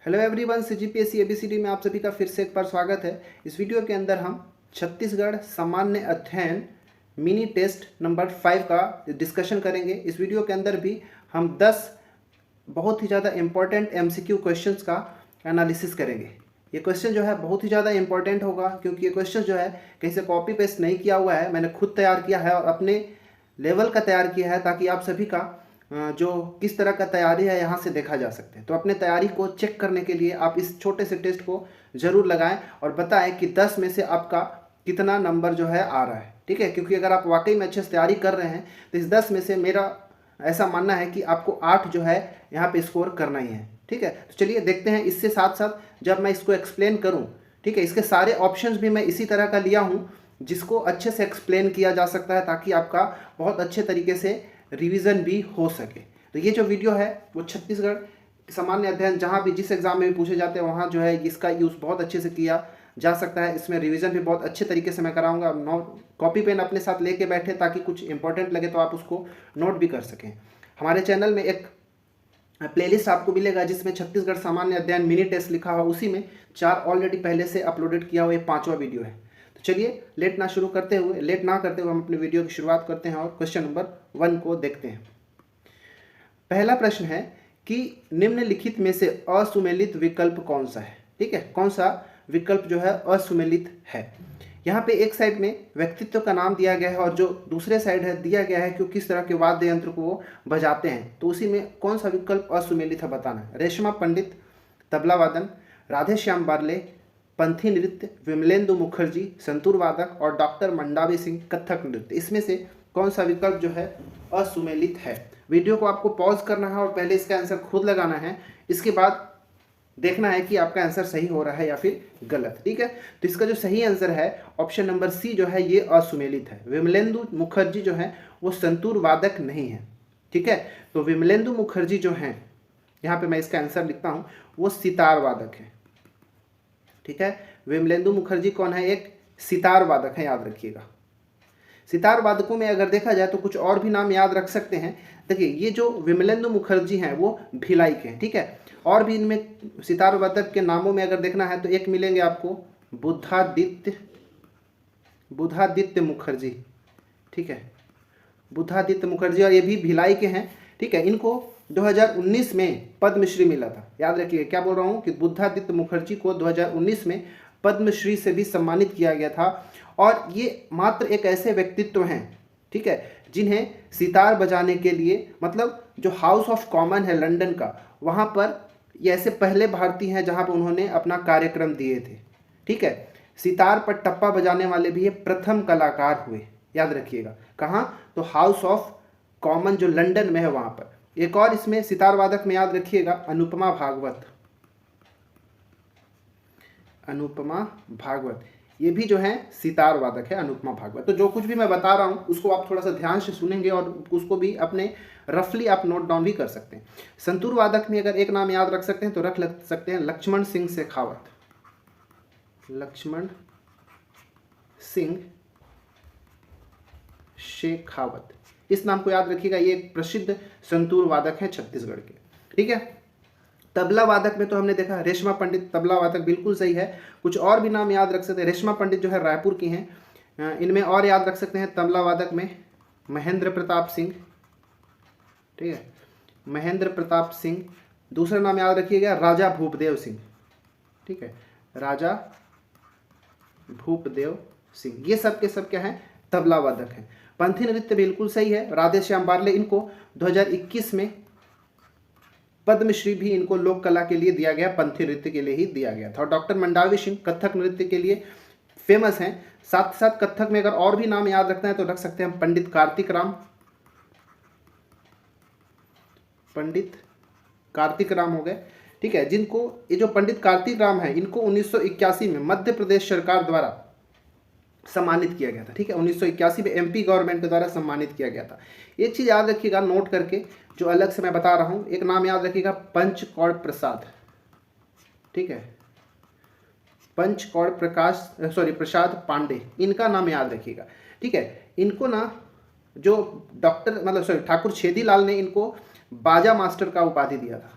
Hello everyone, CGPSC ABCD में आप सभी का फिर से एक बार स्वागत है। इस वीडियो के अंदर हम छत्तीसगढ़ सामान्य अध्ययन मिनी टेस्ट नंबर 5 का डिस्कशन करेंगे। इस वीडियो के अंदर भी हम 10 बहुत ही ज़्यादा इम्पोर्टेंट एमसीक्यू क्वेश्चंस का एनालिसिस करेंगे। ये क्वेश्चन जो है बहुत ही ज़्यादा इंपॉर्टेंट होगा, क्योंकि ये क्वेश्चन जो है कहीं से कॉपी पेस्ट नहीं किया हुआ है, मैंने खुद तैयार किया है और अपने लेवल का तैयार किया है, ताकि आप सभी का जो किस तरह का तैयारी है यहाँ से देखा जा सकते हैं। तो अपने तैयारी को चेक करने के लिए आप इस छोटे से टेस्ट को ज़रूर लगाएं और बताएं कि 10 में से आपका कितना नंबर जो है आ रहा है। ठीक है, क्योंकि अगर आप वाकई में अच्छे से तैयारी कर रहे हैं तो इस 10 में से मेरा ऐसा मानना है कि आपको 8 जो है यहाँ पे स्कोर करना ही है। ठीक है, तो चलिए देखते हैं। इससे साथ साथ जब मैं इसको एक्सप्लेन करूँ, ठीक है, इसके सारे ऑप्शंस भी मैं इसी तरह का लिया हूँ जिसको अच्छे से एक्सप्लेन किया जा सकता है, ताकि आपका बहुत अच्छे तरीके से रिवीजन भी हो सके। तो ये जो वीडियो है वो छत्तीसगढ़ सामान्य अध्ययन जहाँ भी जिस एग्जाम में भी पूछे जाते हैं वहाँ जो है इसका यूज़ बहुत अच्छे से किया जा सकता है। इसमें रिवीजन भी बहुत अच्छे तरीके से मैं कराऊंगा। कॉपी पेन अपने साथ लेके बैठे, ताकि कुछ इंपॉर्टेंट लगे तो आप उसको नोट भी कर सकें। हमारे चैनल में एक प्लेलिस्ट आपको मिलेगा जिसमें छत्तीसगढ़ सामान्य अध्ययन मिनी टेस्ट लिखा हुआ, उसी में 4 ऑलरेडी पहले से अपलोडेड किया हुआ ये 5वां वीडियो है। तो चलिए लेट ना करते हुए हम अपने वीडियो की शुरुआत करते हैं और क्वेश्चन नंबर 1 को देखते हैं। पहला प्रश्न है कि निम्नलिखित में से असुमेलित विकल्प कौन सा है। ठीक है, कौन सा विकल्प जो है असुमेलित है। यहाँ पे एक साइड में व्यक्तित्व का नाम दिया गया है और जो दूसरे साइड है दिया गया है कि किस तरह के वाद्य यंत्र को वो बजाते हैं। तो उसी में कौन सा विकल्प असुमेलित है बताना है। रेशमा पंडित तबला वादन, राधे श्याम बारले पंथी नृत्य, विमलेंदु मुखर्जी संतूर वादक और डॉक्टर मंडावी सिंह कथक नृत्य। इसमें से कौन सा विकल्प जो है असुमेलित है। वीडियो को आपको पॉज करना है और पहले इसका आंसर खुद लगाना है, इसके बाद देखना है कि आपका आंसर सही हो रहा है या फिर गलत। ठीक है, तो इसका जो सही आंसर है ऑप्शन नंबर सी जो है ये असुमेलित है। विमलेंदु मुखर्जी जो है वो संतूर वादक नहीं है। ठीक है, तो विमलेंदु मुखर्जी जो है, यहाँ पे मैं इसका आंसर लिखता हूँ, वो सितार वादक है। ठीक है, विमलेंदु मुखर्जी कौन है? एक सितार वादक है, याद रखिएगा। सितार वादकों में अगर देखा जाए तो कुछ और भी नाम याद रख सकते हैं। देखिए, ये जो विमलेंदु मुखर्जी हैं वो भिलाई के हैं। ठीक है, और भी इनमें सितार वादक के नामों में अगर देखना है तो एक मिलेंगे आपको बुधादित्य मुखर्जी। ठीक है, बुधादित्य मुखर्जी, और ये भी भिलाई के हैं। ठीक है, इनको 2019 में पद्मश्री मिला था। याद रखिए, क्या बोल रहा हूँ कि बुधादित्य मुखर्जी को 2019 में पद्मश्री से भी सम्मानित किया गया था। और ये मात्र एक ऐसे व्यक्तित्व हैं, ठीक है, जिन्हें सितार बजाने के लिए, मतलब जो हाउस ऑफ कॉमन है लंदन का, वहाँ पर ये ऐसे पहले भारतीय हैं जहाँ पर उन्होंने अपना कार्यक्रम दिए थे। ठीक है, सितार पर टप्पा बजाने वाले भी ये प्रथम कलाकार हुए। याद रखिएगा, कहाँ? तो हाउस ऑफ कॉमन जो लंदन में है वहाँ पर। एक और इसमें सितार वादक में याद रखिएगा अनुपमा भागवत, ये भी जो है सितार वादक है, अनुपमा भागवत। तो जो कुछ भी मैं बता रहा हूँ उसको आप थोड़ा सा ध्यान से सुनेंगे और उसको भी अपने रफली आप नोट डाउन भी कर सकते हैं। संतूर वादक में अगर एक नाम याद रख सकते हैं तो रख सकते हैं लक्ष्मण सिंह शेखावत। इस नाम को याद रखिएगा, ये एक प्रसिद्ध संतूर वादक है छत्तीसगढ़ के। ठीक है, तबला वादक में तो हमने देखा रेशमा पंडित तबला वादक, बिल्कुल सही है। कुछ और भी नाम याद रख सकते हैं। रेशमा पंडित जो है रायपुर की हैं। इनमें और याद रख सकते हैं तबला वादक में महेंद्र प्रताप सिंह। ठीक है, महेंद्र प्रताप सिंह। दूसरा नाम याद रखिएगा राजा भूपदेव सिंह। ठीक है, राजा भूपदेव सिंह। ये सब के सब क्या है? तबला वादक हैं। पंथी नृत्य बिल्कुल सही है, राधे श्याम बारले। इनको 2021 में पद्मश्री भी इनको लोक कला के लिए दिया गया, पंथी नृत्य के लिए ही दिया गया था। और डॉक्टर मंडावी सिंह कथक नृत्य के लिए फेमस हैं। साथ साथ कथक में अगर और भी नाम याद रखना है तो रख सकते हैं पंडित कार्तिक राम हो गए। ठीक है, जिनको ये जो पंडित कार्तिक राम है, इनको 1981 में मध्य प्रदेश सरकार द्वारा सम्मानित किया गया था। ठीक है, 1981 में एमपी गवर्नमेंट के द्वारा सम्मानित किया गया था। एक चीज़ याद रखिएगा नोट करके, जो अलग से मैं बता रहा हूँ, एक नाम याद रखिएगा पंचकौड़ प्रसाद। ठीक है, प्रसाद पांडे, इनका नाम याद रखिएगा। ठीक है, इनको ना जो ठाकुर छेदीलाल ने इनको बाजा मास्टर का उपाधि दिया था।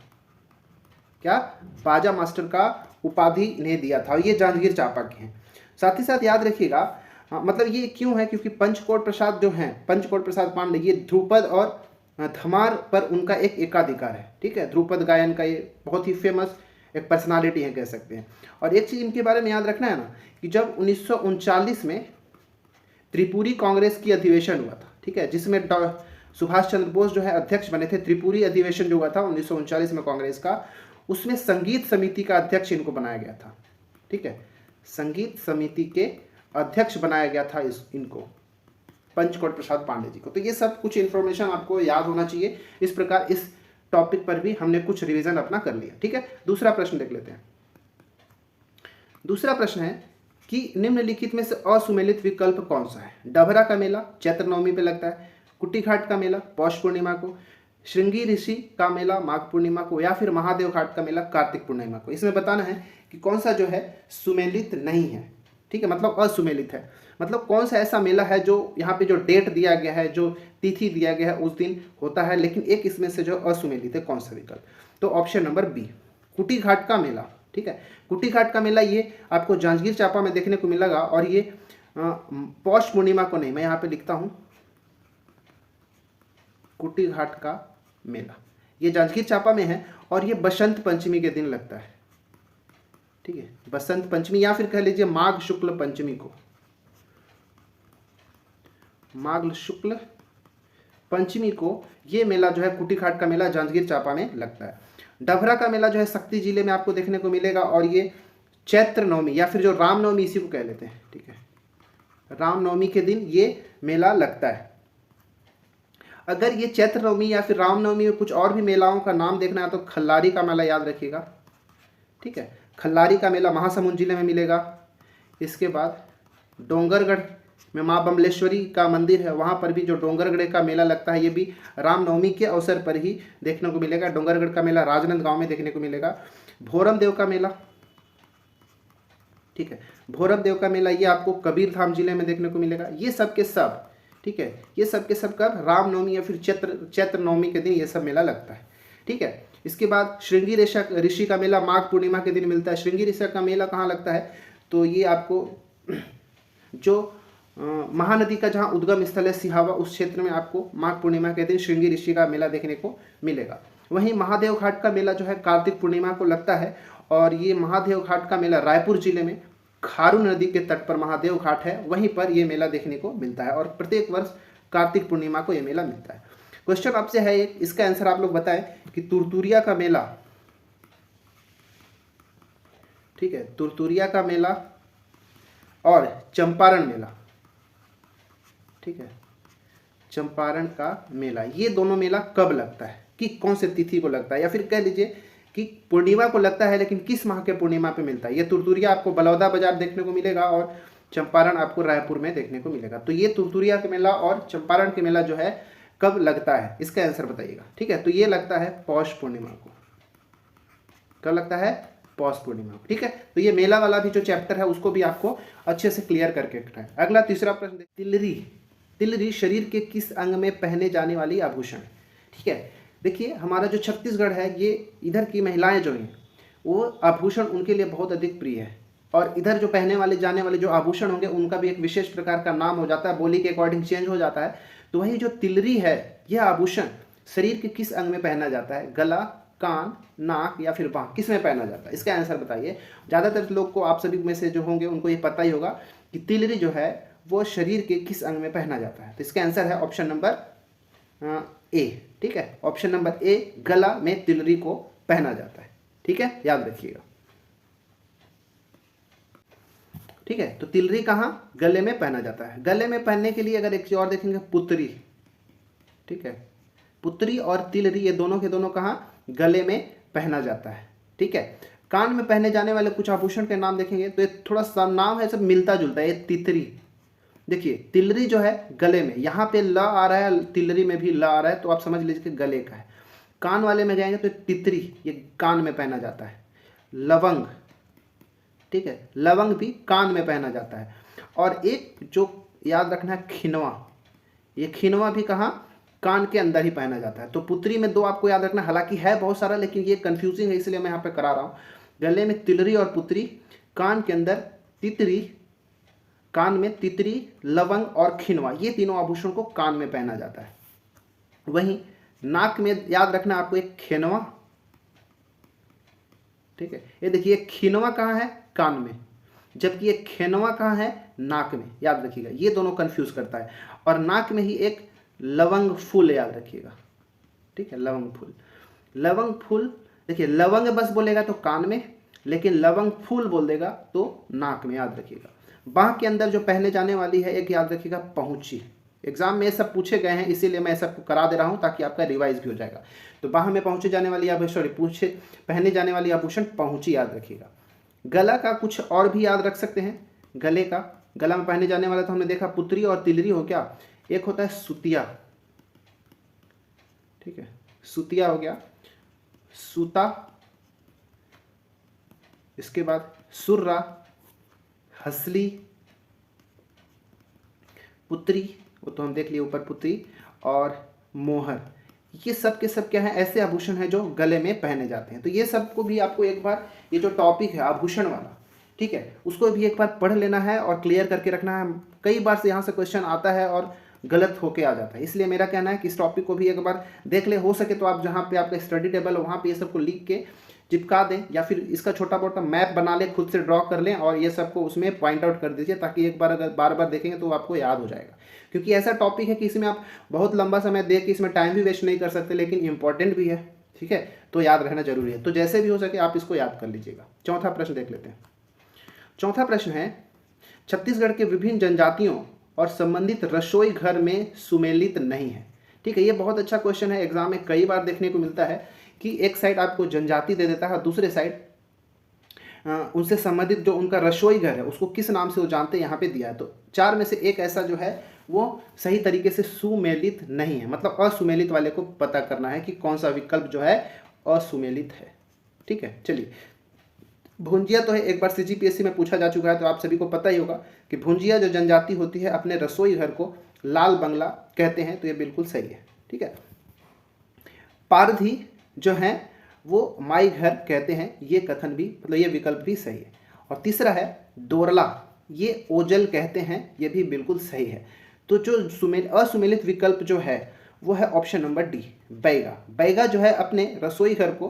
क्या, बाजा मास्टर का उपाधि इन्हें दिया था, और ये जांजगीर चांपा के हैं। साथ ही साथ याद रखिएगा, मतलब ये क्यों है, क्योंकि पंचकोट प्रसाद जो हैं, पंचकोट प्रसाद पांडे, ये ध्रुपद और धमार पर उनका एक एकाधिकार है। ठीक है, ध्रुपद गायन का ये बहुत ही फेमस एक पर्सनालिटी है कह सकते हैं। और एक चीज़ इनके बारे में याद रखना है ना, कि जब 1939 में त्रिपुरी कांग्रेस की अधिवेशन हुआ था, ठीक है, जिसमें सुभाष चंद्र बोस जो है अध्यक्ष बने थे, त्रिपुरी अधिवेशन जो हुआ था 1939 में कांग्रेस का, उसमें संगीत समिति का अध्यक्ष इनको बनाया गया था। ठीक है, संगीत समिति के अध्यक्ष बनाया गया था इनको, पंचकोट प्रसाद पांडे जी को। तो ये सब कुछ इन्फॉर्मेशन आपको याद होना चाहिए। इस प्रकार इस टॉपिक पर भी हमने कुछ रिवीजन अपना कर लिया। ठीक है, दूसरा प्रश्न देख लेते हैं। दूसरा प्रश्न है कि निम्नलिखित में से असुमेलित विकल्प कौन सा है। डभरा का मेला चैत्र नवमी पे लगता है, कुट्टी घाट का मेला पौष पूर्णिमा को, श्रृंगी ऋषि का मेला माघ पूर्णिमा को, या फिर महादेव घाट का मेला कार्तिक पूर्णिमा को। इसमें बताना है कि कौन सा जो है सुमेलित नहीं है। ठीक है, मतलब असुमेलित है, मतलब कौन सा ऐसा मेला है जो यहाँ पे जो डेट दिया गया है, जो तिथि दिया गया है उस दिन होता है, लेकिन एक इसमें से जो असुमेलित है, कौन सा विकल्प। तो ऑप्शन नंबर बी, कुटी घाट का मेला। ठीक है, कुटी घाट का मेला ये आपको जांजगीर चांपा में देखने को मिलेगा, और ये पौष पूर्णिमा को नहीं, मैं यहाँ पे लिखता हूँ कुटी घाट का मेला, ये जांजगीर चांपा में है, और ये बसंत पंचमी के दिन लगता है। ठीक है, बसंत पंचमी, या फिर कह लीजिए माघ शुक्ल पंचमी को, माघ शुक्ल पंचमी को ये मेला जो है कुटी घाट का मेला जांजगीर चांपा में लगता है। डभरा का मेला जो है शक्ति जिले में आपको देखने को मिलेगा, और ये चैत्र नवमी या फिर जो रामनवमी इसी को कह लेते हैं। ठीक है, रामनवमी के दिन ये मेला लगता है। अगर ये चैत्र नवमी या फिर रामनवमी में कुछ और भी मेलाओं का नाम देखना है तो खल्लारी का मेला याद रखिएगा। ठीक है, खल्लारी का मेला महासमुंद जिले में मिलेगा। इसके बाद डोंगरगढ़ में माँ बमलेश्वरी का मंदिर है, वहाँ पर भी जो डोंगरगढ़ का मेला लगता है, ये भी रामनवमी के अवसर पर ही देखने को मिलेगा। डोंगरगढ़ का मेला राजनांदगांव में देखने को मिलेगा। भोरम देव का मेला, ठीक है, भोरम देव का मेला ये आपको कबीरधाम जिले में देखने को मिलेगा। ये सब के सब, ठीक है, ये सब के सब कब, रामनवमी या फिर चैत्र नवमी के दिन ये सब मेला लगता है। ठीक है, इसके बाद श्रृंगी ऋषि का मेला माघ पूर्णिमा के दिन मिलता है। श्रृंगी ऋषि का मेला कहाँ लगता है, तो ये आपको जो महानदी का जहाँ उद्गम स्थल है सिहावा, उस क्षेत्र में आपको माघ पूर्णिमा के दिन श्रृंगी ऋषि का मेला देखने को मिलेगा। वहीं महादेव घाट का मेला जो है कार्तिक पूर्णिमा को लगता है, और ये महादेव घाट का मेला रायपुर जिले में खारू नदी के तट पर महादेव घाट है, वहीं पर यह मेला देखने को मिलता है, और प्रत्येक वर्ष कार्तिक पूर्णिमा को यह मेला मिलता है। क्वेश्चन आपसे है एक, इसका आंसर आप लोग बताएं कि तुरतुरिया का मेला, ठीक है, तुरतुरिया का मेला और चंपारण मेला, ठीक है, चंपारण का मेला, ये दोनों मेला कब लगता है, कि कौन से तिथि को लगता है, या फिर कह लीजिए कि पूर्णिमा को लगता है लेकिन किस माह के पूर्णिमा पे मिलता है। ये तुरतुरिया आपको बलौदा बाजार देखने को मिलेगा, और चंपारण आपको रायपुर में देखने को मिलेगा। तो ये तुरतुरिया का मेला और चंपारण के मेला जो है कब लगता है, इसका आंसर बताइएगा। ठीक है, तो ये लगता है पौष पूर्णिमा को। कब लगता है, पौष पूर्णिमा को। ठीक है, तो ये मेला वाला भी जो चैप्टर है उसको भी आपको अच्छे से क्लियर करके रखना है। अगला तीसरा प्रश्न, तिलरी, तिलरी शरीर के किस अंग में पहने जाने वाली आभूषण है। ठीक है, देखिए हमारा जो छत्तीसगढ़ है, ये इधर की महिलाएं जो हैं वो आभूषण उनके लिए बहुत अधिक प्रिय है, और इधर जो पहने वाले जाने वाले जो आभूषण होंगे उनका भी एक विशेष प्रकार का नाम हो जाता है, बोली के अकॉर्डिंग चेंज हो जाता है। तो वही जो तिलरी है, यह आभूषण शरीर के किस अंग में पहना जाता है, गला, कान, नाक या फिर बाँह, किस में पहना जाता है, इसका आंसर बताइए। ज़्यादातर लोग को, आप सभी में से जो होंगे उनको ये पता ही होगा कि तिलरी जो है वो शरीर के किस अंग में पहना जाता है। तो इसका आंसर है ऑप्शन नंबर ए। ठीक है, ऑप्शन नंबर ए, गला में तिलरी को पहना जाता है। ठीक है, याद रखिएगा। ठीक है, तो तिलरी कहाँ, गले में पहना जाता है। गले में पहनने के लिए अगर एक चीज और देखेंगे, पुतरी। ठीक है, पुतरी और तिलरी ये दोनों के दोनों कहाँ, गले में पहना जाता है। ठीक है, कान में पहने जाने वाले कुछ आभूषण के नाम देखेंगे तो ये थोड़ा सा नाम है सब मिलता जुलता है। ये तितरी, देखिए तिलरी जो है गले में, यहाँ पे ल आ रहा है, तिलरी में भी ल आ रहा है, तो आप समझ लीजिए कि गले का है। कान वाले में जाएंगे तो तितरी, ये कान में पहना जाता है। लवंग, ठीक है, लवंग भी कान में पहना जाता है। और एक जो याद रखना है, खिनवा, ये खिनवा भी कहाँ, कान के अंदर ही पहना जाता है। तो पुत्री में 2 आपको याद रखना, हालांकि है बहुत सारा लेकिन ये कंफ्यूजिंग है इसलिए मैं यहाँ पे करा रहा हूँ। गले में तिलरी और पुत्री, कान के अंदर तितरी, कान में तितरी, लवंग और खिनवा, ये तीनों आभूषण को कान में पहना जाता है। वहीं नाक में याद रखना आपको एक खेनवा, ठीक है। ये देखिए खिनवा कहाँ है, कान में, जबकि ये खेनवा कहाँ है, नाक में, याद रखिएगा, ये दोनों कंफ्यूज करता है। और नाक में ही एक लवंग फूल याद रखिएगा, ठीक है, लवंग फूल। लवंग फूल देखिए, लवंग बस बोलेगा तो कान में, लेकिन लवंग फूल बोल देगा तो नाक में, याद रखिएगा। बाह के अंदर जो पहने जाने वाली है एक याद रखिएगा पहुंची। एग्जाम में ये सब पूछे गए हैं इसीलिए मैं सबको करा दे रहा हूं ताकि आपका रिवाइज भी हो जाएगा। तो बाह में पहुंचे जाने वाली पहने जाने वाली आभूषण पहुंची, याद रखिएगा। गला का कुछ और भी याद रख सकते हैं। गले का, गला में पहने जाने वाला तो हमने देखा पुत्री और तिलरी हो गया, एक होता है सुतिया, ठीक है, सुतिया हो गया, सूता, इसके बाद सुर्रा, हसली, पुत्री, वो तो हम देख लिए ऊपर पुत्री, और मोहर। ये सब के सब क्या है, ऐसे आभूषण हैं जो गले में पहने जाते हैं। तो ये सबको भी आपको एक बार, ये जो टॉपिक है आभूषण वाला, ठीक है, उसको भी एक बार पढ़ लेना है और क्लियर करके रखना है। कई बार से यहाँ से क्वेश्चन आता है और गलत होके आ जाता है, इसलिए मेरा कहना है कि इस टॉपिक को भी एक बार देख ले। हो सके तो आप जहाँ पे आपका स्टडी टेबल है वहाँ पे ये सबको लिख के चिपका दें, या फिर इसका छोटा मोटा मैप बना लें, खुद से ड्रॉ कर लें और ये सबको उसमें पॉइंट आउट कर दीजिए, ताकि एक बार अगर बार बार देखेंगे तो आपको याद हो जाएगा। क्योंकि ऐसा टॉपिक है कि इसमें आप बहुत लंबा समय दे के इसमें टाइम भी वेस्ट नहीं कर सकते, लेकिन इंपॉर्टेंट भी है, ठीक है, तो याद रहना जरूरी है। तो जैसे भी हो सके आप इसको याद कर लीजिएगा। चौथा प्रश्न देख लेते हैं। चौथा प्रश्न है, छत्तीसगढ़ के विभिन्न जनजातियों और संबंधित रसोई घर में सुमेलित नहीं है, ठीक है। ये बहुत अच्छा क्वेश्चन है, एग्जाम में कई बार देखने को मिलता है कि एक साइड आपको जनजाति दे देता है, दूसरे साइड उनसे संबंधित जो उनका रसोई घर है उसको किस नाम से वो जानते हैं यहाँ पे दिया है। तो 4 में से एक ऐसा जो है वो सही तरीके से सुमेलित नहीं है, मतलब असुमेलित वाले को पता करना है कि कौन सा विकल्प जो है असुमेलित है, ठीक है। चलिए, भुंजिया तो है, एक बार सीजीपीएससी में पूछा जा चुका है, तो आप सभी को पता ही होगा कि भुंजिया जो जनजाति होती है अपने रसोई घर को लाल बंगला कहते हैं, तो ये बिल्कुल सही है, ठीक है। पारधी जो है वो माई घर कहते हैं, ये कथन भी, मतलब ये विकल्प भी सही है। और तीसरा है दोरला, ये ओजल कहते हैं, ये भी बिल्कुल सही है। तो जो असुमेलित विकल्प जो है वो है option number D, Baiga. Baiga जो है अपने रसोई घर को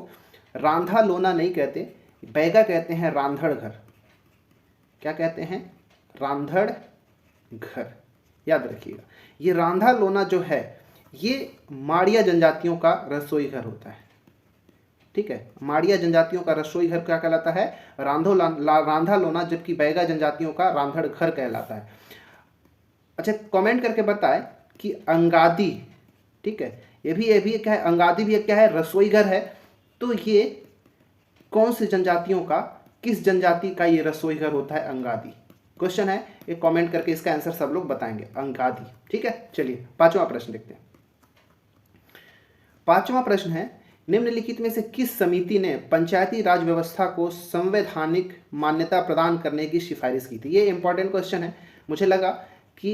रांधा लोना नहीं कहते, बैगा कहते हैं रांधड़ घर। क्या कहते हैं, रांधड़ घर, याद रखिएगा। ये रांधा लोना जो है ये माड़िया जनजातियों का रसोई घर होता है, ठीक है। माड़िया जनजातियों का रसोई घर क्या कहलाता है, रांधा लोना, जबकि बैगा जनजातियों का रांधड़ घर कहलाता है। अच्छा, कमेंट करके बताएं कि अंगादी, ठीक है, ये भी क्या है, अंगादी भी क्या है, रसोई घर है। तो ये कौन सी जनजातियों का, किस जनजाति का ये रसोई घर होता है अंगादी, क्वेश्चन है, ये कमेंट करके इसका आंसर सब लोग बताएंगे, अंगादी, ठीक है। चलिए 5वां प्रश्न देखते हैं। 5वां प्रश्न है, निम्नलिखित में से किस समिति ने पंचायती राज व्यवस्था को संवैधानिक मान्यता प्रदान करने की सिफारिश की थी। ये इंपॉर्टेंट क्वेश्चन है, मुझे लगा कि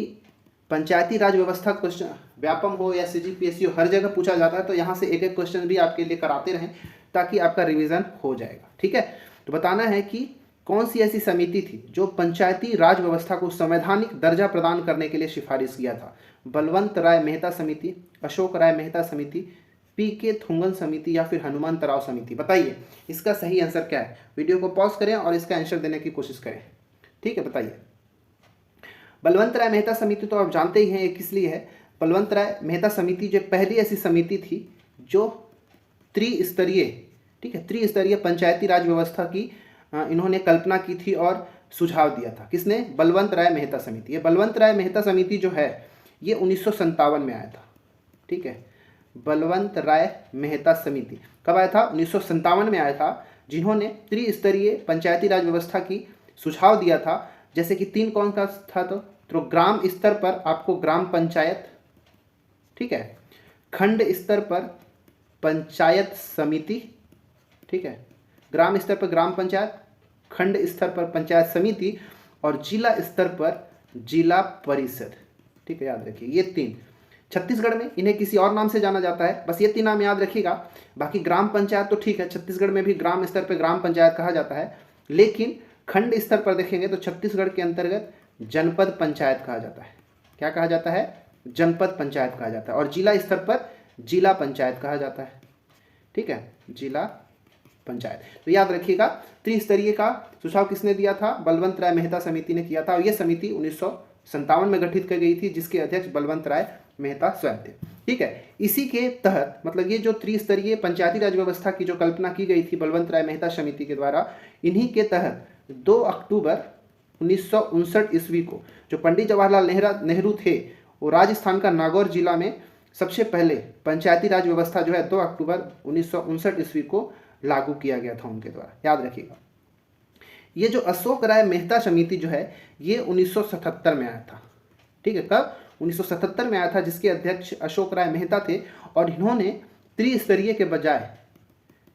पंचायती राज व्यवस्था क्वेश्चन व्यापम हो या सीजीपीएससी हो, हर जगह पूछा जाता है, तो यहाँ से एक एक क्वेश्चन भी आपके लिए कराते रहें ताकि आपका रिवीजन हो जाएगा, ठीक है। तो बताना है कि कौन सी ऐसी समिति थी जो पंचायती राज व्यवस्था को संवैधानिक दर्जा प्रदान करने के लिए सिफारिश किया था। बलवंत राय मेहता समिति, अशोक राय मेहता समिति, पीके थुंगन समिति, या फिर हनुमंत राव समिति। बताइए इसका सही आंसर क्या है। वीडियो को पॉज करें और इसका आंसर देने की कोशिश करें, ठीक है। बताइए, बलवंत राय मेहता समिति तो आप जानते ही हैं ये किस लिए है। बलवंत राय मेहता समिति जो पहली ऐसी समिति थी जो त्रिस्तरीय, ठीक है, त्रिस्तरीय पंचायती राज व्यवस्था की इन्होंने कल्पना की थी और सुझाव दिया था। किसने, बलवंत राय मेहता समिति। ये बलवंत राय मेहता समिति जो है ये 1957 में आया था, ठीक है। बलवंत राय मेहता समिति कब आया था, 1957 में आया था, जिन्होंने त्रिस्तरीय पंचायती राज व्यवस्था की सुझाव दिया था। जैसे कि 3 कौन का था, तो ग्राम स्तर पर आपको ग्राम पंचायत, ठीक है, खंड स्तर पर पंचायत समिति, ठीक है, ग्राम स्तर पर ग्राम पंचायत, खंड स्तर पर पंचायत समिति, और जिला स्तर पर जिला परिषद, ठीक है, याद रखिए ये 3। छत्तीसगढ़ में इन्हें किसी और नाम से जाना जाता है, बस ये 3 नाम याद रखिएगा। बाकी ग्राम पंचायत तो ठीक है, छत्तीसगढ़ में भी ग्राम स्तर पर ग्राम पंचायत कहा जाता है, लेकिन खंड स्तर पर देखेंगे तो छत्तीसगढ़ के अंतर्गत जनपद पंचायत कहा जाता है। क्या कहा जाता है? जनपद पंचायत कहा जाता है। और जिला स्तर पर जिला पंचायत कहा जाता है। ठीक है, जिला पंचायत। तो याद रखिएगा, त्रिस्तरीय का सुझाव किसने दिया था? बलवंत राय मेहता समिति ने किया था। और यह समिति 1957 में गठित की गई थी, जिसके अध्यक्ष बलवंत राय मेहता स्वयं थे। ठीक है, इसी के तहत मतलब ये जो त्रिस्तरीय पंचायती राज व्यवस्था की जो कल्पना की गई थी बलवंत राय मेहता समिति के द्वारा, इन्हीं के तहत 2 अक्टूबर 1959 ईस्वी को जो पंडित जवाहरलाल नेहरू थे, वो राजस्थान का नागौर जिला में सबसे पहले पंचायती राज व्यवस्था जो है 2 अक्टूबर 1959 ईस्वी को लागू किया गया था उनके द्वारा। याद रखिएगा, ये जो अशोक राय मेहता समिति जो है ये 1977 में आया था। ठीक है, कब? 1977 में आया था, जिसके अध्यक्ष अशोक राय मेहता थे। और इन्होंने त्रिस्तरीय के बजाय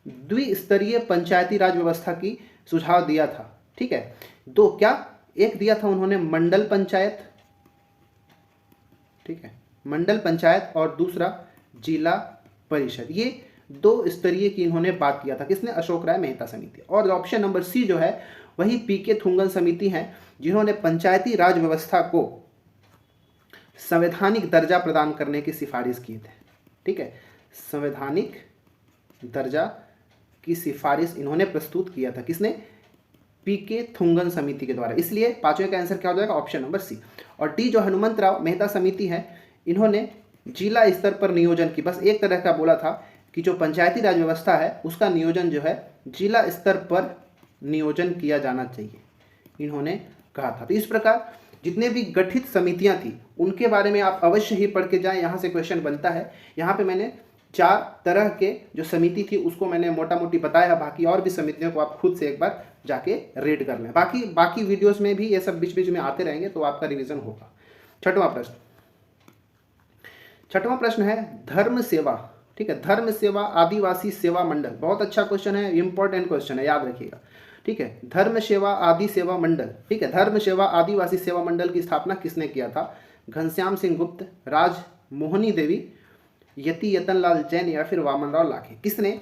द्विस्तरीय पंचायती राज व्यवस्था की सुझाव दिया था। ठीक है, 2 क्या? एक दिया था उन्होंने मंडल पंचायत, ठीक है, मंडल पंचायत, और दूसरा जिला परिषद। ये 2 स्तरीय की इन्होंने बात किया था। किसने? अशोक राय मेहता समिति। और ऑप्शन नंबर सी जो है वही पीके थुंगन समिति है, जिन्होंने पंचायती राज व्यवस्था को संवैधानिक दर्जा प्रदान करने की सिफारिश की थी। ठीक है, संवैधानिक दर्जा की सिफारिश इन्होंने प्रस्तुत किया था। किसने? पीके थुंगन समिति के द्वारा। इसलिए पांचवें का आंसर क्या हो जाएगा? Option number C. और डी जो हनुमंतराव मेहता समिति है, इन्होंने जिला स्तर पर नियोजन की, बस एक तरह का बोला था कि जो पंचायती राज व्यवस्था है उसका नियोजन जो है जिला स्तर पर नियोजन किया जाना चाहिए, इन्होंने कहा था। तो इस प्रकार जितने भी गठित समितियां थी उनके बारे में आप अवश्य ही पढ़ के जाएं, यहाँ से क्वेश्चन बनता है। यहाँ पे मैंने 4 तरह के जो समिति थी उसको मैंने मोटा मोटी बताया, बाकी और भी समितियों को आप खुद से एक बार जाके रीड कर लें। बाकी वीडियोस में भी ये सब बीच बीच में आते रहेंगे, तो आपका रिवीजन होगा। छठवां प्रश्न है धर्म सेवा। ठीक है, धर्म सेवा आदिवासी सेवा मंडल, बहुत अच्छा क्वेश्चन है, इंपॉर्टेंट क्वेश्चन है, याद रखिएगा। ठीक है, धर्म सेवा आदि सेवा मंडल। ठीक है, धर्म सेवा आदिवासी सेवा मंडल की स्थापना किसने किया था? घनश्याम सिंह गुप्त, राज मोहनी देवी, यति यतनलाल जैन या फिर वामनराव लाखे। किसने?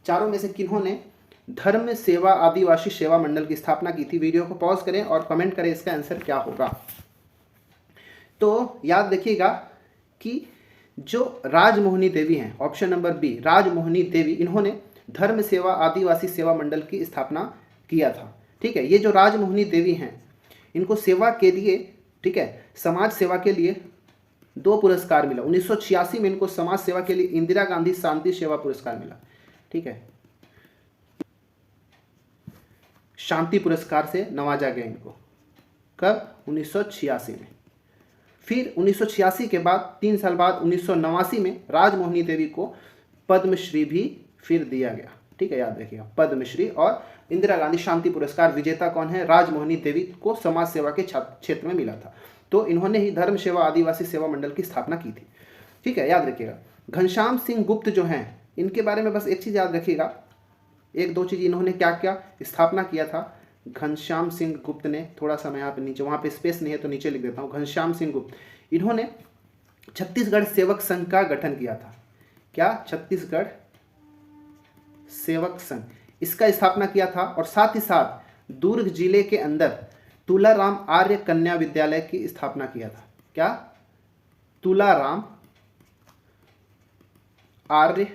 चारों में से किन्होंने धर्म सेवा आदिवासी सेवा मंडल की स्थापना की थी? वीडियो को पॉज करें और कमेंट करें इसका आंसर क्या होगा। तो याद रखिएगा कि जो राजमोहनी देवी हैं, ऑप्शन नंबर बी राजमोहनी देवी, इन्होंने धर्म सेवा आदिवासी सेवा मंडल की स्थापना किया था। ठीक है, ये जो राजमोहनी देवी हैं इनको सेवा के लिए, ठीक है, समाज सेवा के लिए 2 पुरस्कार मिला। 1986 में इनको समाज सेवा के लिए इंदिरा गांधी शांति सेवा पुरस्कार मिला। ठीक है, शांति पुरस्कार से नवाजा गया इनको। कब? 1986 में। फिर 1986 के बाद 3 साल बाद 1989 में राजमोहनी देवी को पद्मश्री भी फिर दिया गया। ठीक है, याद रखिएगा, पद्मश्री। और इंदिरा गांधी शांति पुरस्कार विजेता कौन है? राजमोहनी देवी को समाज सेवा के क्षेत्र में मिला था। तो इन्होंने ही धर्म सेवा आदिवासी सेवा मंडल की स्थापना की थी। ठीक है, याद रखिएगा। घनश्याम सिंह गुप्त जो हैं, इनके बारे में बस एक चीज़ याद रखिएगा, 1-2 चीज़ इन्होंने क्या क्या स्थापना किया था। घनश्याम सिंह गुप्त ने, थोड़ा सा मैं यहाँ पे नीचे, वहाँ पे स्पेस नहीं है तो नीचे लिख देता हूँ। घनश्याम सिंह गुप्त, इन्होंने छत्तीसगढ़ सेवक संघ का गठन किया था। क्या? छत्तीसगढ़ सेवक संघ, इसका स्थापना किया था। और साथ ही साथ दुर्ग जिले के अंदर तुलाराम आर्य कन्या विद्यालय की स्थापना किया था। क्या? तुलाराम आर्य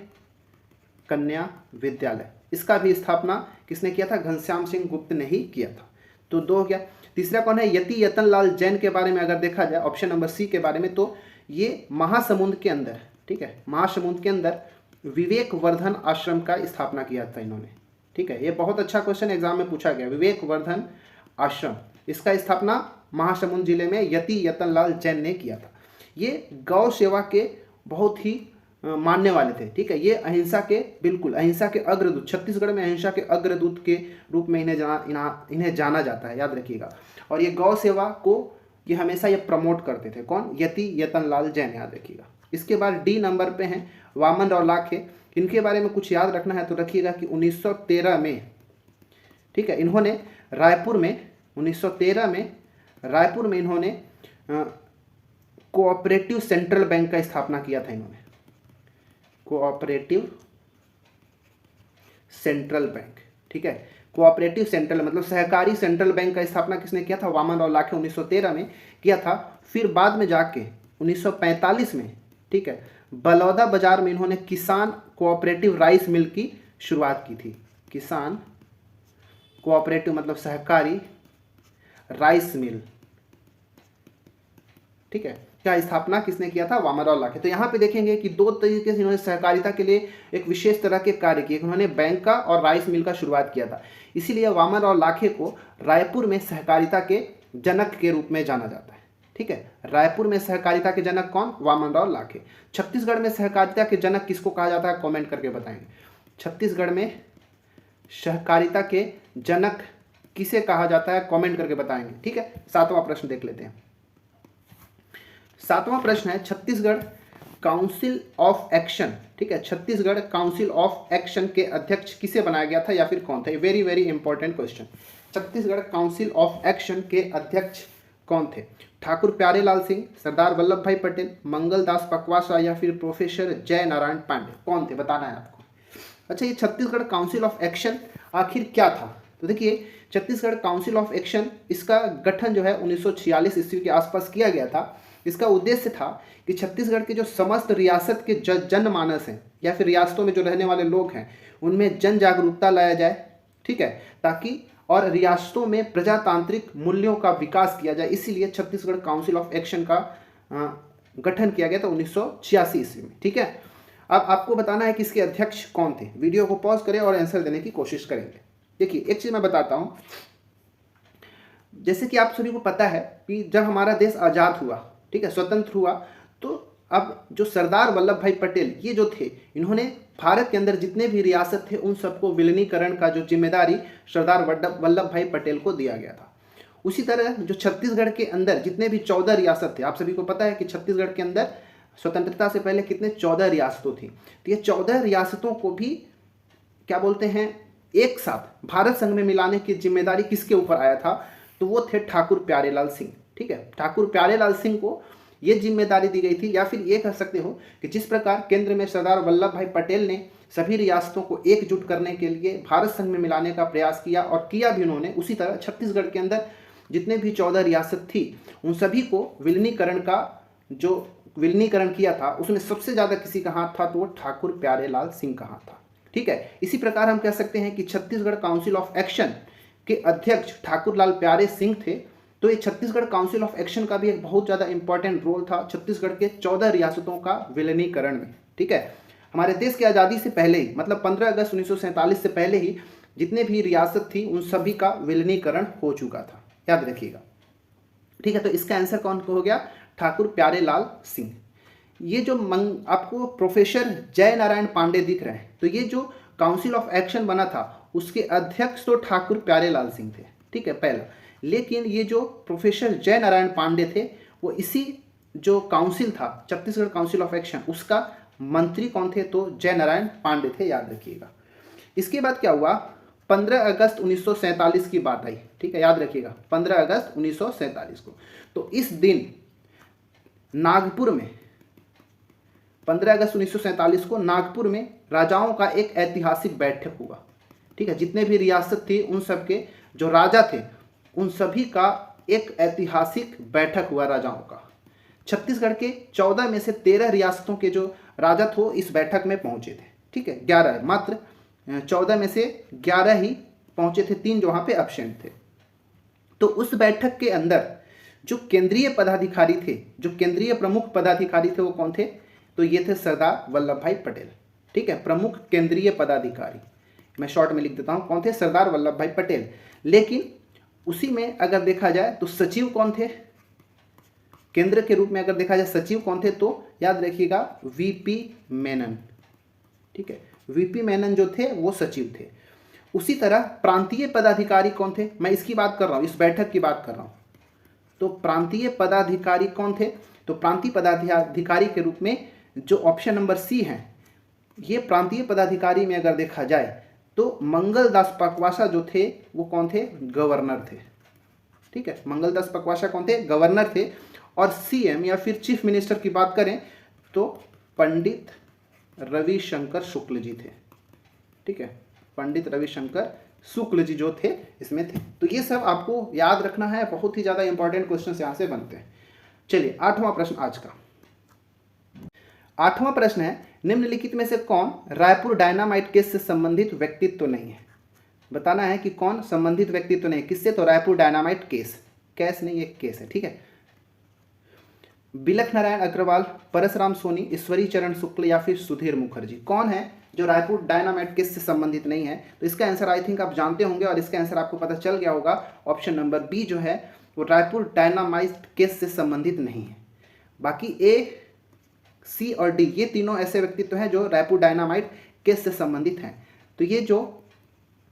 कन्या विद्यालय, इसका भी स्थापना किसने किया था? घनश्याम सिंह गुप्त ने ही किया था। तो 2 हो गया। तीसरा कौन है? यति यतनलाल जैन के बारे में अगर देखा जाए, ऑप्शन नंबर सी के बारे में, तो ये महासमुंद के अंदर, ठीक है, महासमुंद के अंदर विवेक वर्धन आश्रम का स्थापना किया था इन्होंने। ठीक है, ये बहुत अच्छा क्वेश्चन एग्जाम में पूछा गया, विवेक वर्धन आश्रम, इसका स्थापना महासमुंद जिले में यति यतनलाल जैन ने किया था। ये गौ सेवा के बहुत ही मानने वाले थे। ठीक है, ये अहिंसा के, बिल्कुल अहिंसा के अग्रदूत, छत्तीसगढ़ में अहिंसा के अग्रदूत के रूप में इन्हें जाना जाता है, याद रखिएगा। और ये गौ सेवा को ये हमेशा ये प्रमोट करते थे। कौन? यति यतनलाल जैन, याद रखिएगा। इसके बाद डी नंबर पे हैं वामनराव लाखे। इनके बारे में कुछ याद रखना है तो रखिएगा कि 1913 में, ठीक है, इन्होंने रायपुर में, 1913 में रायपुर में इन्होंने कोऑपरेटिव सेंट्रल बैंक का स्थापना किया था इन्होंने, कोऑपरेटिव सेंट्रल बैंक, ठीक है। कोऑपरेटिव सेंट्रल मतलब सहकारी सेंट्रल बैंक का स्थापना किसने किया था? वामनराव लाखे 1913 में किया था। फिर बाद में जाके 1945 में, ठीक है, बलौदा बाजार में इन्होंने किसान कोऑपरेटिव राइस मिल की शुरुआत की थी। किसान कोऑपरेटिव मतलब सहकारी राइस मिल, ठीक है, क्या स्थापना किसने किया था? वामनराव लाखे। तो यहाँ पे देखेंगे कि दो तरीके से इन्होंने सहकारिता के लिए एक विशेष तरह के कार्य किए। उन्होंने बैंक का और राइस मिल का शुरुआत किया था, इसीलिए वामनराव लाखे को रायपुर में सहकारिता के जनक के रूप में जाना जाता है, ठीक है। रायपुर में सहकारिता के जनक कौन? वामनराव लाखे। छत्तीसगढ़ में सहकारिता के जनक किसको कहा जाता है? कॉमेंट करके बताएंगे। छत्तीसगढ़ में सहकारिता के जनक किसे कहा जाता है? कमेंट करके बताएंगे, ठीक है। सातवां प्रश्न देख लेते हैं। सातवां प्रश्न है छत्तीसगढ़ काउंसिल ऑफ एक्शन, ठीक है। छत्तीसगढ़ काउंसिल ऑफ एक्शन के अध्यक्ष किसे बनाया गया था या फिर कौन था? Very very important question. Chhattisgarh council of action के अध्यक्ष कौन थे? ठाकुर प्यारेलाल सिंह, सरदार वल्लभ भाई पटेल, मंगल दास पकवासा या फिर प्रोफेसर जय नारायण पांडे? कौन थे बताना है आपको। अच्छा, ये छत्तीसगढ़ काउंसिल ऑफ एक्शन आखिर क्या था? तो देखिए, छत्तीसगढ़ काउंसिल ऑफ एक्शन, इसका गठन जो है 1946 ईस्वी के आसपास किया गया था। इसका उद्देश्य था कि छत्तीसगढ़ के जो समस्त रियासत के जनमानस हैं या फिर रियासतों में जो रहने वाले लोग हैं उनमें जन जागरूकता लाया जाए, ठीक है, ताकि और रियासतों में प्रजातांत्रिक मूल्यों का विकास किया जाए। इसीलिए छत्तीसगढ़ काउंसिल ऑफ एक्शन का गठन किया गया था 1986 ईस्वी में, ठीक है। अब आपको बताना है कि इसके अध्यक्ष कौन थे। वीडियो को पॉज करें और आंसर देने की कोशिश करेंगे। देखिए, एक चीज़ मैं बताता हूँ, जैसे कि आप सभी को पता है कि जब हमारा देश आज़ाद हुआ, ठीक है, स्वतंत्र हुआ, तो अब जो सरदार वल्लभ भाई पटेल ये जो थे, इन्होंने भारत के अंदर जितने भी रियासत थे उन सबको विलीनीकरण का जो जिम्मेदारी सरदार वल्लभ भाई पटेल को दिया गया था। उसी तरह जो छत्तीसगढ़ के अंदर जितने भी 14 रियासत थे, आप सभी को पता है कि छत्तीसगढ़ के अंदर स्वतंत्रता से पहले कितने 14 रियासतों थी। तो ये 14 रियासतों को भी क्या बोलते हैं, एक साथ भारत संघ में मिलाने की जिम्मेदारी किसके ऊपर आया था? तो वो थे ठाकुर प्यारेलाल सिंह, ठीक है। ठाकुर प्यारेलाल सिंह को ये जिम्मेदारी दी गई थी, या फिर ये कह सकते हो कि जिस प्रकार केंद्र में सरदार वल्लभ भाई पटेल ने सभी रियासतों को एकजुट करने के लिए भारत संघ में मिलाने का प्रयास किया और किया भी उन्होंने, उसी तरह छत्तीसगढ़ के अंदर जितने भी 14 रियासत थी उन सभी को विलीनीकरण का जो विलीनीकरण किया था उसमें सबसे ज़्यादा किसी का हाथ था? तो वो ठाकुर प्यारेलाल सिंह का हाथ था, ठीक है। इसी प्रकार हम कह सकते हैं कि छत्तीसगढ़ काउंसिल ऑफ एक्शन के अध्यक्ष ठाकुर लाल प्यारे सिंह थे। तो ये छत्तीसगढ़ काउंसिल ऑफ एक्शन का भी एक बहुत ज़्यादा इंपॉर्टेंट रोल था छत्तीसगढ़ के 14 रियासतों का विलीनीकरण में, ठीक है। हमारे देश की आज़ादी से पहले ही, मतलब 15 अगस्त 1947 से पहले ही जितने भी रियासत थी उन सभी का विलीनीकरण हो चुका था, याद रखिएगा, ठीक है। तो इसका आंसर कौन हो गया? ठाकुर प्यारेलाल सिंह। ये जो आपको प्रोफेसर जय नारायण पांडे दिख रहे हैं, तो ये जो काउंसिल ऑफ एक्शन बना था उसके अध्यक्ष तो ठाकुर प्यारेलाल सिंह थे, ठीक है, पहला। लेकिन ये जो प्रोफेसर जय नारायण पांडे थे वो इसी जो काउंसिल था छत्तीसगढ़ काउंसिल ऑफ एक्शन उसका मंत्री कौन थे? तो जय नारायण पांडे थे, याद रखिएगा। इसके बाद क्या हुआ? 15 अगस्त 1947 की बात आई, ठीक है, याद रखिएगा, 15 अगस्त 1947 को। तो इस दिन नागपुर में 15 अगस्त 1947 को नागपुर में राजाओं का एक ऐतिहासिक बैठक हुआ, ठीक है। जितने भी रियासत थी उन सब के जो राजा थे उन सभी का एक ऐतिहासिक बैठक हुआ राजाओं का। छत्तीसगढ़ के 14 में से 13 रियासतों के जो राजा थे इस बैठक में पहुंचे थे, ठीक है। 11 मात्र 14 में से 11 ही पहुंचे थे, 3 जो वहाँ पे एब्सेंट थे। तो उस बैठक के अंदर जो केंद्रीय पदाधिकारी थे, जो केंद्रीय प्रमुख पदाधिकारी थे, वो कौन थे? तो ये थे सरदार वल्लभ भाई पटेल, ठीक है। प्रमुख केंद्रीय पदाधिकारी मैं शॉर्ट में लिख देता हूँ, कौन थे? सरदार वल्लभ भाई पटेल। लेकिन उसी में अगर देखा जाए तो सचिव कौन थे? केंद्र के रूप में अगर देखा जाए सचिव कौन थे? तो याद रखिएगा वीपी मेनन, ठीक है। वीपी मेनन जो थे वो सचिव थे। उसी तरह प्रांतीय पदाधिकारी कौन थे? मैं इसकी बात कर रहा हूँ, इस बैठक की बात कर रहा हूँ। तो प्रांतीय पदाधिकारी कौन थे? तो प्रांतीय पदाधिकारी के रूप में जो ऑप्शन नंबर सी है, ये प्रांतीय पदाधिकारी में अगर देखा जाए तो मंगल दास पकवासा जो थे वो कौन थे? गवर्नर थे, ठीक है। मंगल दास पकवासा कौन थे? गवर्नर थे। और सीएम या फिर चीफ मिनिस्टर की बात करें तो पंडित रविशंकर शुक्ल जी थे। ठीक है, पंडित रविशंकर शुक्ल जी जो थे इसमें थे। तो ये सब आपको याद रखना है, बहुत ही ज़्यादा इंपॉर्टेंट क्वेश्चन यहाँ से बनते हैं। चलिए 8वां प्रश्न आज का। 8वां प्रश्न है, निम्नलिखित में से कौन रायपुर डायनामाइट केस से संबंधित व्यक्तित्व तो नहीं है। बताना है कि कौन संबंधित व्यक्तित्व तो नहीं, किससे, तो रायपुर डायनामाइट केस, कैस नहीं एक केस है। ठीक है, बिलख नारायण अग्रवाल, परसराम सोनी, ईश्वरी चरण शुक्ल या फिर सुधीर मुखर्जी, कौन है जो रायपुर डायनामाइट केस से संबंधित नहीं है। तो इसका आंसर आई थिंक आप जानते होंगे और इसका आंसर आपको पता चल गया होगा। ऑप्शन नंबर बी जो है वो रायपुर डायनामाइट केस से संबंधित नहीं है। बाकी ए, सी और डी ये तीनों ऐसे व्यक्तित्व हैं जो रायपुर डायनामाइट केस से संबंधित हैं। तो ये जो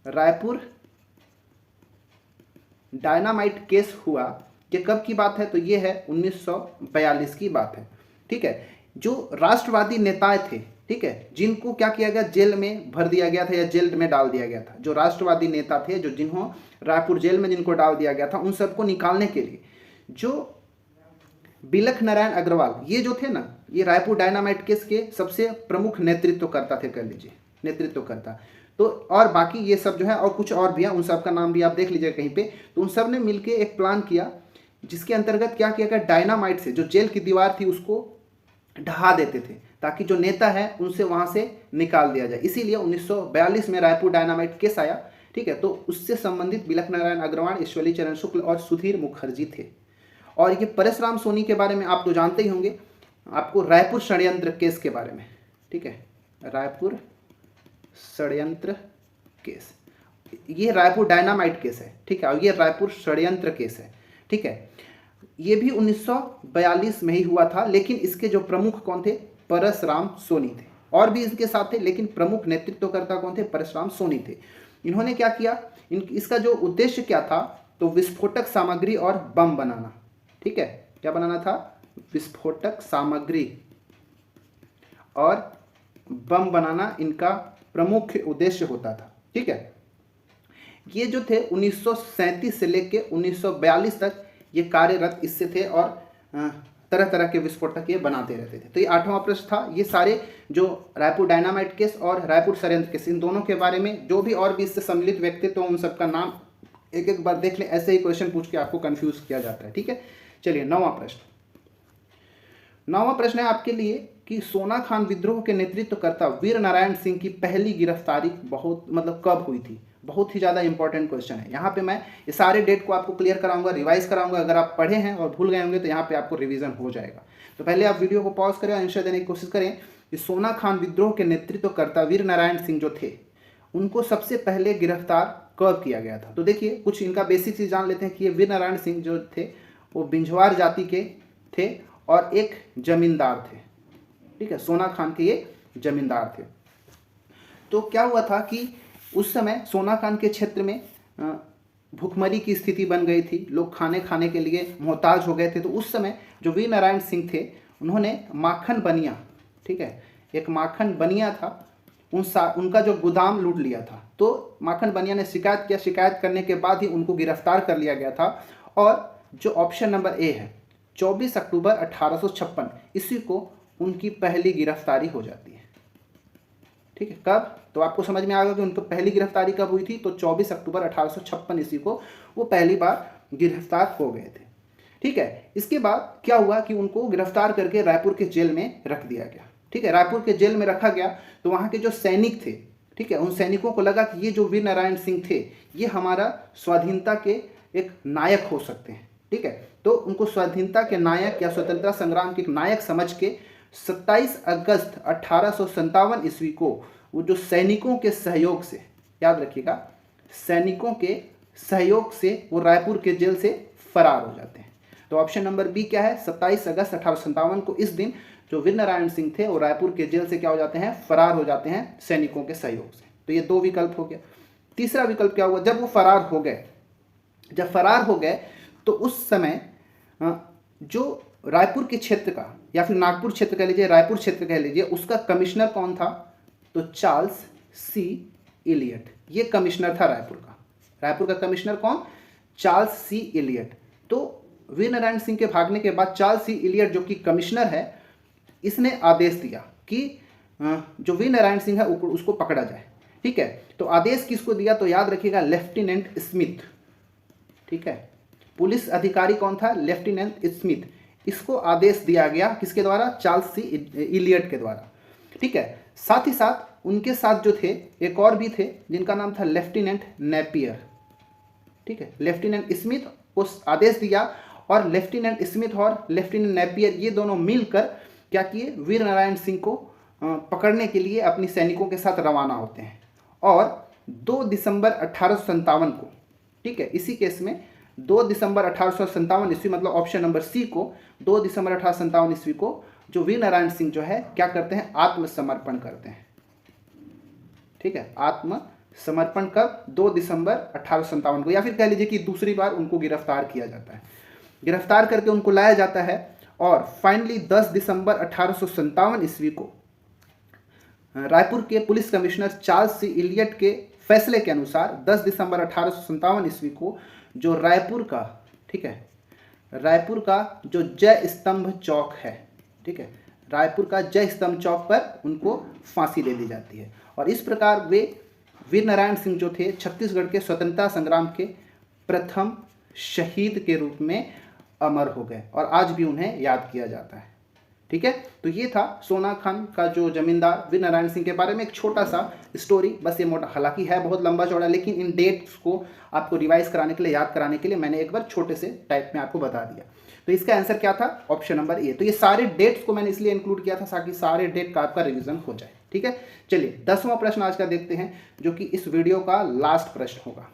रायपुर डायनामाइट केस हुआ ये कब की बात है, तो ये है 1942 की बात है। ठीक है, जो राष्ट्रवादी नेता थे, ठीक है, जिनको क्या किया गया, जेल में भर दिया गया था या जेल में डाल दिया गया था, जो राष्ट्रवादी नेता थे जो जिन्हों रायपुर जेल में जिनको डाल दिया गया था, उन सबको निकालने के लिए जो बिलख नारायण अग्रवाल ये जो थे ना, ये रायपुर डायनामाइट केस के सबसे प्रमुख नेतृत्वकर्ता थे, कह लीजिए नेतृत्वकर्ता। तो और बाकी ये सब जो है और कुछ और भी है, उन सब का नाम भी आप देख लीजिए कहीं पे। तो उन सब ने मिलकर एक प्लान किया जिसके अंतर्गत क्या किया गया, डायनामाइट से जो जेल की दीवार थी उसको ढहा देते थे ताकि जो नेता है उनसे वहां से निकाल दिया जाए। इसीलिए 1942 में रायपुर डायनामाइट केस आया। ठीक है, तो उससे संबंधित बिलख नारायण अग्रवाल, ईश्वरी चरण शुक्ल और सुधीर मुखर्जी थे। और ये परसराम सोनी के बारे में आप तो जानते ही होंगे, आपको रायपुर षड्यंत्र केस के बारे में। ठीक है, रायपुर षड्यंत्र केस, ये रायपुर डायनामाइट केस है। ठीक है, और ये रायपुर षड्यंत्र केस है। ठीक है, ये भी 1942 में ही हुआ था, लेकिन इसके जो प्रमुख कौन थे, परसराम सोनी थे। और भी इसके साथ थे, लेकिन प्रमुख नेतृत्वकर्ता कौन थे, परसराम सोनी थे। इन्होंने क्या किया, इसका जो उद्देश्य क्या था, तो विस्फोटक सामग्री और बम बनाना। ठीक है, क्या बनाना था, विस्फोटक सामग्री और बम बनाना इनका प्रमुख उद्देश्य होता था। ठीक है, ये जो थे 1937 से लेके 1942 तक ये कार्यरत इससे थे और तरह तरह के विस्फोटक ये बनाते रहते थे। तो ये 8वां प्रश्न था। ये सारे जो रायपुर डायनामाइट केस और रायपुर षड्यंत्र केस, इन दोनों के बारे में जो भी और भी इससे सम्मिलित व्यक्तित्व उन सबका नाम एक एक बार देख लें, ऐसे ही क्वेश्चन पूछ के आपको कंफ्यूज किया जाता है। ठीक है, चलिए 9वां प्रश्न। 9वां प्रश्न है आपके लिए कि सोना खान विद्रोह के नेतृत्वकर्ता वीर नारायण सिंह की पहली गिरफ्तारी कब हुई थी। बहुत ही ज़्यादा इंपॉर्टेंट क्वेश्चन है। यहाँ पे मैं ये सारे डेट को आपको क्लियर कराऊंगा, रिवाइज कराऊंगा। अगर आप पढ़े हैं और भूल गए होंगे तो यहाँ पे आपको रिवीजन हो जाएगा। तो पहले आप वीडियो को पॉज करें और आंसर देने की कोशिश करें कि सोना खान विद्रोह के नेतृत्वकर्ता वीर नारायण सिंह जो थे उनको सबसे पहले गिरफ्तार कब किया गया था। तो देखिए कुछ इनका बेसिक चीज़ जान लेते हैं कि ये वीर नारायण सिंह जो थे वो बिंझवार जाति के थे और एक जमींदार थे। ठीक है, सोना खान के ये जमींदार थे। तो क्या हुआ था कि उस समय सोना खान के क्षेत्र में भूखमरी की स्थिति बन गई थी, लोग खाने के लिए मोहताज हो गए थे। तो उस समय जो वीर नारायण सिंह थे उन्होंने माखन बनिया, ठीक है, एक माखन बनिया था, उनका जो गोदाम लूट लिया था। तो माखन बनिया ने शिकायत किया, शिकायत करने के बाद ही उनको गिरफ्तार कर लिया गया था। और जो ऑप्शन नंबर ए है 24 अक्टूबर 1856 इसी को उनकी पहली गिरफ्तारी हो जाती है। ठीक है, कब, तो आपको समझ में आ गया कि उनको पहली गिरफ्तारी कब हुई थी। तो 24 अक्टूबर 1856 ईस्वी को वो पहली बार गिरफ्तार हो गए थे। ठीक है, इसके बाद क्या हुआ कि उनको गिरफ्तार करके रायपुर के जेल में रख दिया गया। ठीक है, रायपुर के जेल में रखा गया तो वहाँ के जो सैनिक थे, ठीक है, उन सैनिकों को लगा कि ये जो वीर नारायण सिंह थे ये हमारा स्वाधीनता के एक नायक हो सकते हैं। ठीक है, तो उनको स्वाधीनता के नायक या स्वतंत्रता संग्राम के एक नायक समझ के 27 अगस्त 1857 ईस्वी को वो जो सैनिकों के सहयोग से, याद रखिएगा, सैनिकों के सहयोग से वो रायपुर के जेल से फरार हो जाते हैं। तो ऑप्शन नंबर बी क्या है, 27 अगस्त 1857 को इस दिन जो वीर नारायण सिंह थे वो रायपुर के जेल से क्या हो जाते हैं, फरार हो जाते हैं सैनिकों के सहयोग से। तो ये दो विकल्प हो गया। तीसरा विकल्प क्या हुआ, जब वो फरार हो गए, जब फरार हो गए तो उस समय जो रायपुर के क्षेत्र का या फिर नागपुर क्षेत्र कह लीजिए, रायपुर क्षेत्र कह लीजिए, उसका कमिश्नर कौन था, तो चार्ल्स सी इलियट, ये कमिश्नर था रायपुर का। रायपुर का कमिश्नर कौन, चार्ल्स सी इलियट। तो वीर नारायण सिंह के भागने के बाद चार्ल्स सी इलियट जो कि कमिश्नर है, इसने आदेश दिया कि जो वीर नारायण सिंह है उसको पकड़ा जाए। ठीक है, तो आदेश किसको दिया, तो याद रखिएगा लेफ्टिनेंट स्मिथ। ठीक है, पुलिस अधिकारी कौन था, लेफ्टिनेंट स्मिथ। इसको आदेश दिया गया किसके द्वारा, चार्ल्स सी इलियट के द्वारा। ठीक है, साथ ही साथ उनके साथ जो थे एक और भी थे जिनका नाम था लेफ्टिनेंट नेपियर। ठीक है, लेफ्टिनेंट स्मिथ को आदेश दिया और लेफ्टिनेंट स्मिथ और लेफ्टिनेंट नेपियर ये दोनों मिलकर क्या किए, वीर नारायण सिंह को पकड़ने के लिए अपनी सैनिकों के साथ रवाना होते हैं। और 2 दिसंबर 1857 को, ठीक है, इसी केस में 2 दिसंबर 1857 ईस्वी, मतलब ऑप्शन नंबर सी को, 2 दिसंबर 1857 ईस्वी को जो वीर नारायण सिंह जो है क्या करते हैं, आत्मसमर्पण करते हैं। ठीक है, आत्मसमर्पण कब, 2 दिसंबर 1857 को, या फिर कह लीजिए कि दूसरी बार उनको गिरफ्तार किया जाता है। गिरफ्तार करके उनको लाया जाता है और फाइनली 10 दिसंबर 1857 ईस्वी को रायपुर के पुलिस कमिश्नर चार्ल्स सी इलियट के फैसले के अनुसार 10 दिसंबर 1857 ईस्वी को जो रायपुर का, ठीक है, रायपुर का जो जय स्तंभ चौक है, ठीक है, रायपुर का जय स्तंभ चौक पर उनको फांसी दे दी जाती है। और इस प्रकार वे वीर नारायण सिंह जो थे छत्तीसगढ़ के स्वतंत्रता संग्राम के प्रथम शहीद के रूप में अमर हो गए और आज भी उन्हें याद किया जाता है। ठीक है, तो ये था सोना खान का जो जमींदार वीर नारायण सिंह के बारे में एक छोटा सा स्टोरी, बस ये मोटा, हालांकि है बहुत लंबा चौड़ा, लेकिन इन डेट्स को आपको रिवाइज कराने के लिए, याद कराने के लिए मैंने एक बार छोटे से टाइप में आपको बता दिया। तो इसका आंसर क्या था, ऑप्शन नंबर ए। तो ये सारे डेट्स को मैंने इसलिए इंक्लूड किया था ताकि सारे डेट का आपका रिविजन हो जाए। ठीक है, चलिए 10वां प्रश्न आज का देखते हैं जो कि इस वीडियो का लास्ट प्रश्न होगा।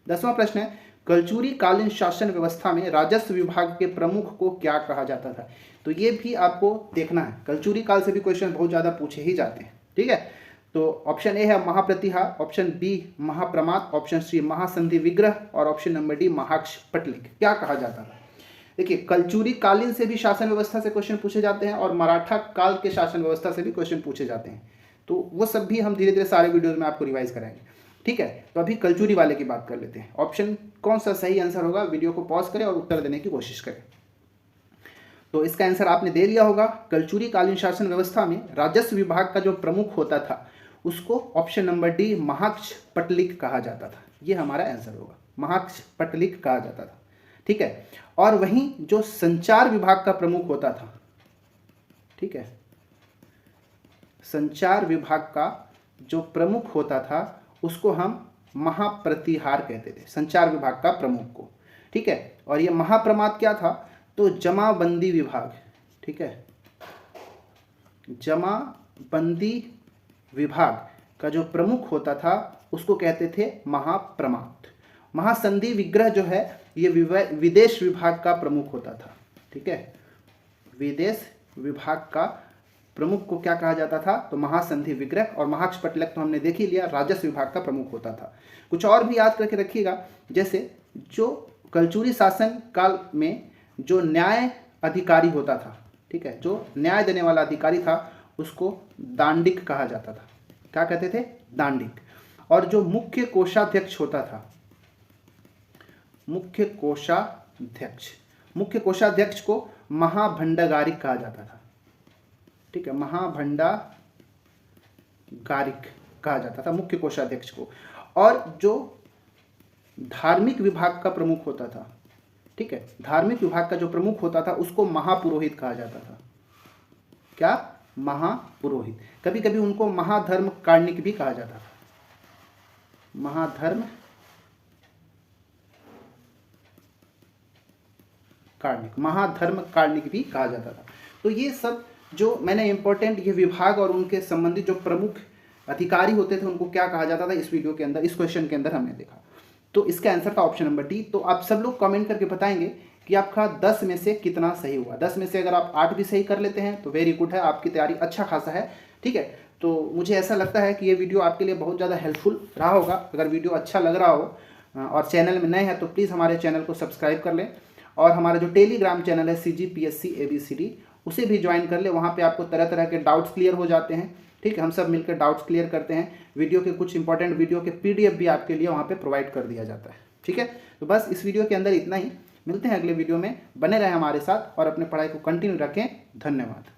10वां प्रश्न है, कलचुरी कालीन शासन व्यवस्था में राजस्व विभाग के प्रमुख को क्या कहा जाता था। तो ये भी आपको देखना है, कलचुरी काल से भी क्वेश्चन बहुत ज़्यादा पूछे ही जाते हैं। ठीक है, तो ऑप्शन ए है महाप्रतिहार, ऑप्शन बी महाप्रमाद, ऑप्शन सी महासंधि विग्रह और ऑप्शन नंबर डी महाक्षपटलिक। क्या कहा जाता था। देखिए, कलचुरी कालीन से भी शासन व्यवस्था से क्वेश्चन पूछे जाते हैं और मराठा काल के शासन व्यवस्था से भी क्वेश्चन पूछे जाते हैं। तो वो सब भी हम धीरे धीरे सारे वीडियोज में आपको रिवाइज कराएंगे। ठीक है, तो अभी कलचुरी वाले की बात कर लेते हैं। ऑप्शन कौन सा सही आंसर होगा, वीडियो को पॉज करें और उत्तर देने की कोशिश करें। तो इसका आंसर आपने दे लिया होगा। कलचुरी कालीन शासन व्यवस्था में राजस्व विभाग का जो प्रमुख होता था उसको ऑप्शन नंबर डी महाक्षपटलिक कहा जाता था। ये हमारा आंसर होगा, महाक्षपटलिक कहा जाता था। ठीक है, और वहीं जो संचार विभाग का प्रमुख होता था, ठीक है, संचार विभाग का जो प्रमुख होता था उसको हम महाप्रतिहार कहते थे, संचार विभाग का प्रमुख को। ठीक है, और ये महाप्रमाद क्या था, तो जमाबंदी विभाग। ठीक है, जमाबंदी विभाग का जो प्रमुख होता था उसको कहते थे महाप्रमाद। महासंधि विग्रह जो है ये विदेश विभाग का प्रमुख होता था। ठीक है, विदेश विभाग का प्रमुख को क्या कहा जाता था, तो महासंधि विग्रह। और महाक्षपटलक तो हमने देख ही लिया, राजस्व विभाग का प्रमुख होता था। कुछ और भी याद करके रखिएगा, जैसे जो कलचुरी शासन काल में जो न्याय अधिकारी होता था, ठीक है, जो न्याय देने वाला अधिकारी था उसको दांडिक कहा जाता था। क्या कहते थे, दांडिक। और जो मुख्य कोषाध्यक्ष होता था, मुख्य कोषाध्यक्ष को महाभंडागारिक कहा जाता था। ठीक है, महाभंडागारिक कहा जाता था मुख्य कोषाध्यक्ष को। और जो धार्मिक विभाग का प्रमुख होता था, ठीक है, धार्मिक विभाग का जो प्रमुख होता था उसको महापुरोहित कहा जाता था। क्या, महापुरोहित। कभी कभी उनको महाधर्म कार्णिक भी कहा जाता था, महाधर्म कार्णिक भी कहा जाता था। तो ये सब जो मैंने इंपॉर्टेंट ये विभाग और उनके संबंधित जो प्रमुख अधिकारी होते थे उनको क्या कहा जाता था, इस वीडियो के अंदर, इस क्वेश्चन के अंदर हमने देखा। तो इसका आंसर था ऑप्शन नंबर डी। तो आप सब लोग कमेंट करके बताएंगे कि आपका 10 में से कितना सही हुआ। 10 में से अगर आप 8 भी सही कर लेते हैं तो वेरी गुड है, आपकी तैयारी अच्छा खासा है। ठीक है, तो मुझे ऐसा लगता है कि ये वीडियो आपके लिए बहुत ज़्यादा हेल्पफुल रहा होगा। अगर वीडियो अच्छा लग रहा हो और चैनल में नए हैं तो प्लीज़ हमारे चैनल को सब्सक्राइब कर लें और हमारा जो टेलीग्राम चैनल है CGPSC ABCD उसे भी ज्वाइन कर ले। वहाँ पे आपको तरह तरह के डाउट्स क्लियर हो जाते हैं। ठीक है, हम सब मिलकर डाउट्स क्लियर करते हैं। वीडियो के कुछ इंपॉर्टेंट वीडियो के PDF भी आपके लिए वहाँ पे प्रोवाइड कर दिया जाता है। ठीक है, तो बस इस वीडियो के अंदर इतना ही। मिलते हैं अगले वीडियो में, बने रहें हमारे साथ और अपने पढ़ाई को कंटिन्यू रखें। धन्यवाद।